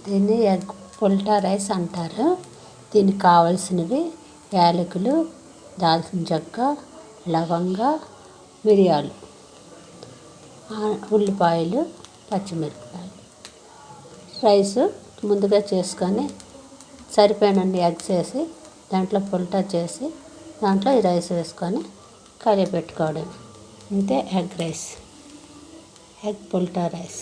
దీన్ని ఎగ్ పుల్టా రైస్ అంటారు. దీనికి కావాల్సినవి యాలకులు, దాల్చిన చెక్క, లవంగ, మిరియాలు, ఉల్లిపాయలు, పచ్చిమిరపకాయలు. రైస్ ముందుగా చేసుకొని సరిపోయినన్ని ఎగ్స్ వేసి దాంట్లో పుల్టా చేసి దాంట్లో ఈ రైస్ వేసుకొని కర్రీ పెట్టుకోవడం. అంతే ఎగ్ రైస్, ఎగ్ పుల్టా రైస్.